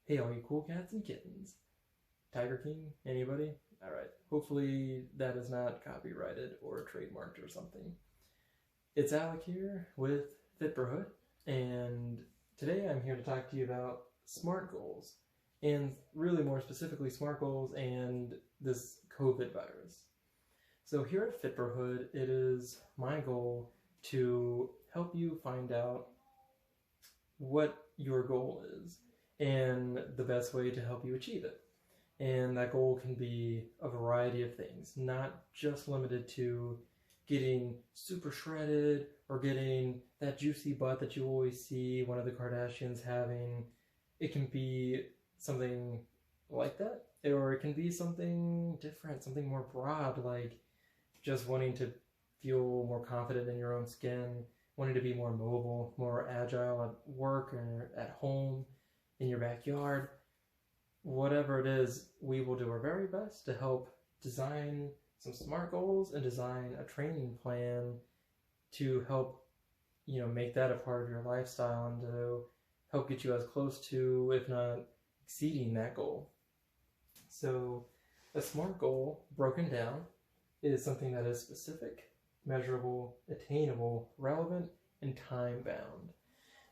Hey, all you cool cats and kittens. Tiger King? Anybody? Alright. Hopefully that is not copyrighted or trademarked or something. It's Alec here with Fitberhood, and today I'm here to talk to you about SMART goals, and really more specifically SMART goals and this COVID virus. So here at Fitberhood, it is my goal to help you find out what your goal is and the best way to help you achieve it. And that goal can be a variety of things, not just limited to getting super shredded or getting that juicy butt that you always see one of the Kardashians having. It can be something like that, or it can be something different, something more broad, like just wanting to feel more confident in your own skin, wanting to be more mobile, more agile at work or at home, in your backyard. Whatever it is, we will do our very best to help design some SMART goals and design a training plan to help, make that a part of your lifestyle and to help get you as close to, if not exceeding that goal. So a SMART goal broken down is something that is specific, measurable, attainable, relevant, and time-bound.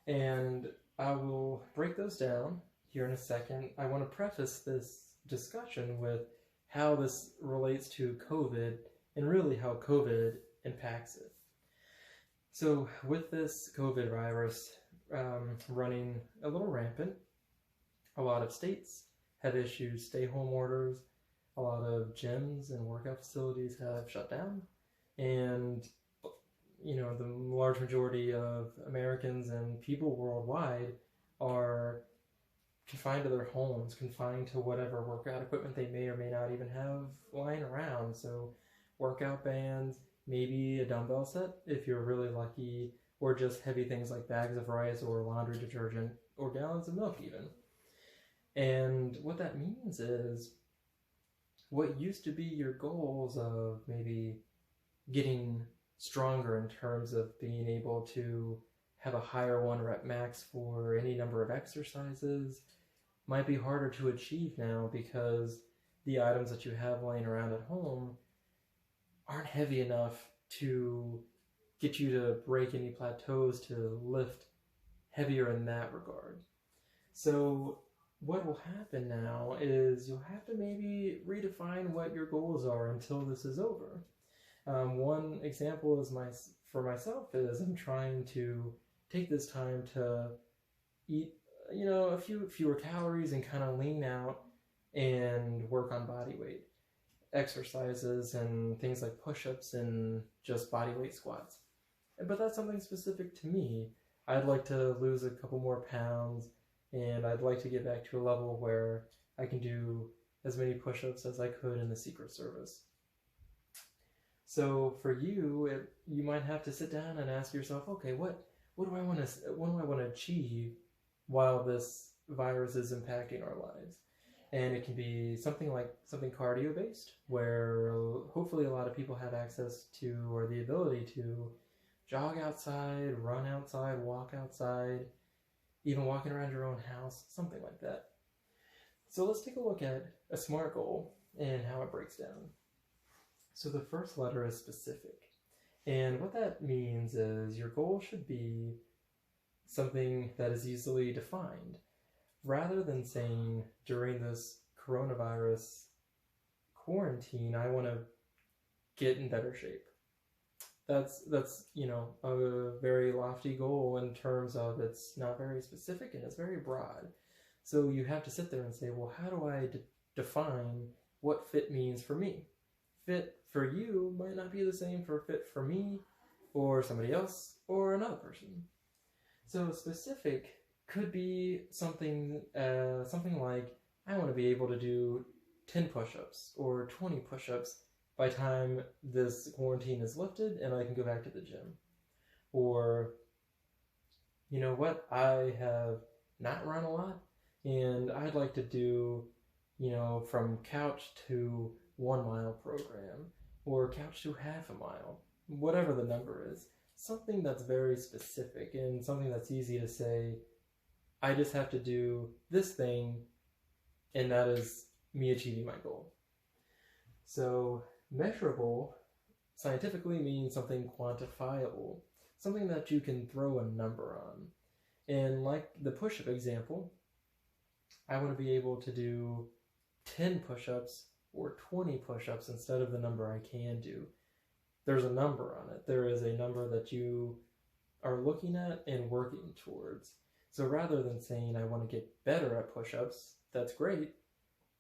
And I will break those down here in a second. I want to preface this discussion with how this relates to COVID and really how COVID impacts it. So with this COVID virus running a little rampant, a lot of states have issued stay-home orders, a lot of gyms and workout facilities have shut down, and the large majority of Americans and people worldwide are confined to their homes, confined to whatever workout equipment they may or may not even have lying around. So workout bands, maybe a dumbbell set if you're really lucky, or just heavy things like bags of rice or laundry detergent or gallons of milk even. And what that means is what used to be your goals of maybe getting stronger in terms of being able to have a higher 1 rep max for any number of exercises might be harder to achieve now because the items that you have laying around at home aren't heavy enough to get you to break any plateaus to lift heavier in that regard. So what will happen now is you'll have to maybe redefine what your goals are until this is over. One example is for myself is I'm trying to take this time to eat, a few fewer calories and kind of lean out and work on body weight exercises and things like push-ups and just body weight squats. But that's something specific to me. I'd like to lose a couple more pounds, and I'd like to get back to a level where I can do as many push-ups as I could in the Secret Service. So for you, you might have to sit down and ask yourself, okay, what do I want to achieve while this virus is impacting our lives? And it can be something cardio-based, where hopefully a lot of people have access to or the ability to jog outside, run outside, walk outside, even walking around your own house, something like that. So let's take a look at a SMART goal and how it breaks down. So the first letter is specific. And what that means is your goal should be something that is easily defined. Rather than saying during this coronavirus quarantine, I want to get in better shape. That's a very lofty goal in terms of it's not very specific and it's very broad. So you have to sit there and say, well, how do I define what fit means for me? Fit for you might not be the same for fit for me or somebody else or another person. So specific could be something like, I want to be able to do 10 push-ups or 20 push-ups by the time this quarantine is lifted and I can go back to the gym. Or, I have not run a lot and I'd like to do, from couch to 1 mile program or couch to half a mile, whatever the number is. Something that's very specific and something that's easy to say, I just have to do this thing, and that is me achieving my goal. So measurable scientifically means something quantifiable, something that you can throw a number on. And like the push-up example, I want to be able to do 10 push-ups or 20 push-ups instead of the number I can do. There's a number on it. There is a number that you are looking at and working towards. So rather than saying I want to get better at push-ups, that's great,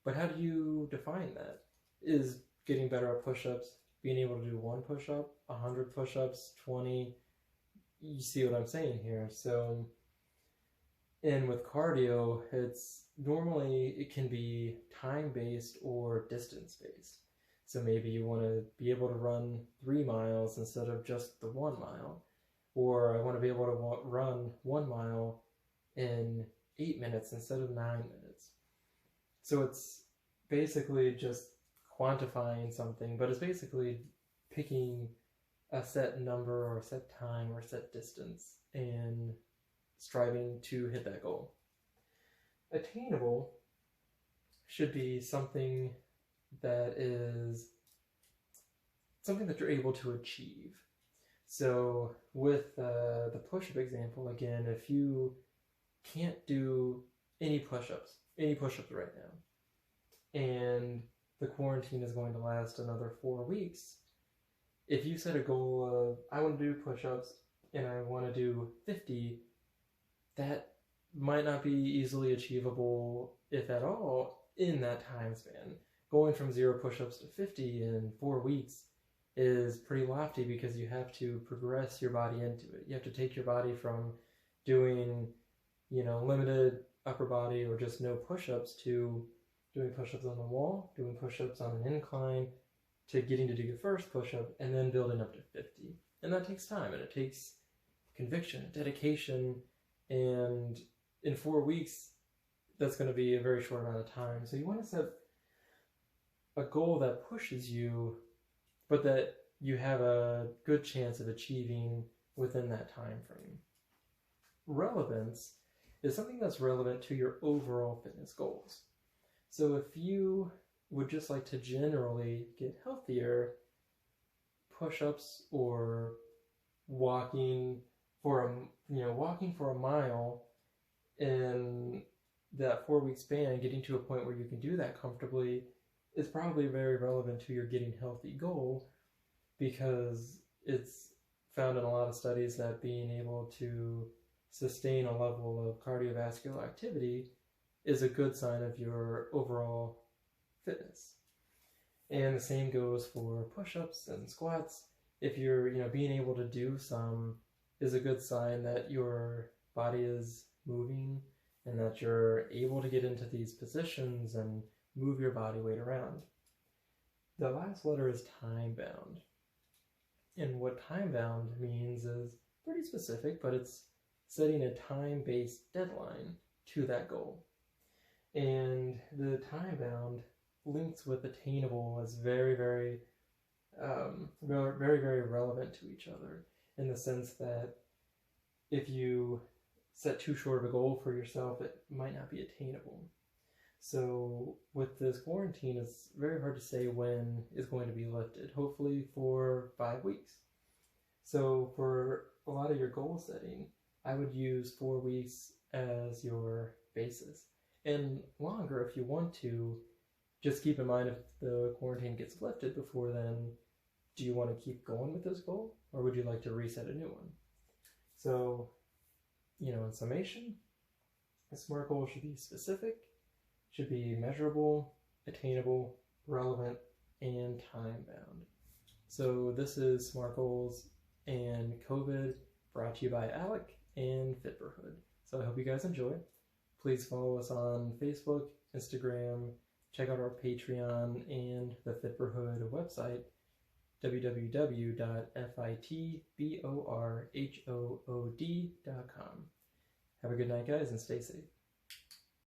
but how do you define that? Is getting better at push-ups being able to do 1 push-up, 100 push-ups, 20? You see what I'm saying here. So, and with cardio, it can be time-based or distance-based. So maybe you want to be able to run 3 miles instead of just the 1 mile. Or I want to be able to run 1 mile in 8 minutes instead of 9 minutes. So it's basically just quantifying something, but it's basically picking a set number or a set time or a set distance and striving to hit that goal. Attainable should be something that you're able to achieve. So with the push-up example, again, if you can't do any push-ups right now, and the quarantine is going to last another 4 weeks, if you set a goal of, I want to do push-ups and I want to do 50, that might not be easily achievable, if at all, in that time span. Going from 0 push-ups to 50 in 4 weeks is pretty lofty because you have to progress your body into it. You have to take your body from doing, limited upper body or just no push-ups to doing push-ups on the wall, doing push-ups on an incline, to getting to do your first push-up, and then building up to 50. And that takes time, and it takes conviction, dedication, and in 4 weeks, that's going to be a very short amount of time. So you want to set a goal that pushes you, but that you have a good chance of achieving within that time frame. Relevance is something that's relevant to your overall fitness goals. So if you would just like to generally get healthier, push-ups or walking for a mile in that 4-week span, getting to a point where you can do that comfortably is probably very relevant to your getting healthy goal, because it's found in a lot of studies that being able to sustain a level of cardiovascular activity is a good sign of your overall fitness. And the same goes for push-ups and squats. If you're, being able to do some is a good sign that your body is moving and that you're able to get into these positions and move your body weight around. The last letter is time-bound. And what time-bound means is pretty specific, but it's setting a time-based deadline to that goal. And the time-bound links with attainable as very, very, very, very relevant to each other, in the sense that if you set too short of a goal for yourself, it might not be attainable. So with this quarantine, it's very hard to say when it's going to be lifted, hopefully for 5 weeks. So for a lot of your goal setting, I would use 4 weeks as your basis. And longer if you want to. Just keep in mind, if the quarantine gets lifted before then, do you want to keep going with this goal, or would you like to reset a new one? So, in summation, a SMART goal should be specific, should be measurable, attainable, relevant, and time-bound. So this is SMART Goals and COVID, brought to you by Alec and Fitberhood. So I hope you guys enjoy. Please follow us on Facebook, Instagram, check out our Patreon and the Fitberhood website, www.fitborhood.com. Have a good night, guys, and stay safe.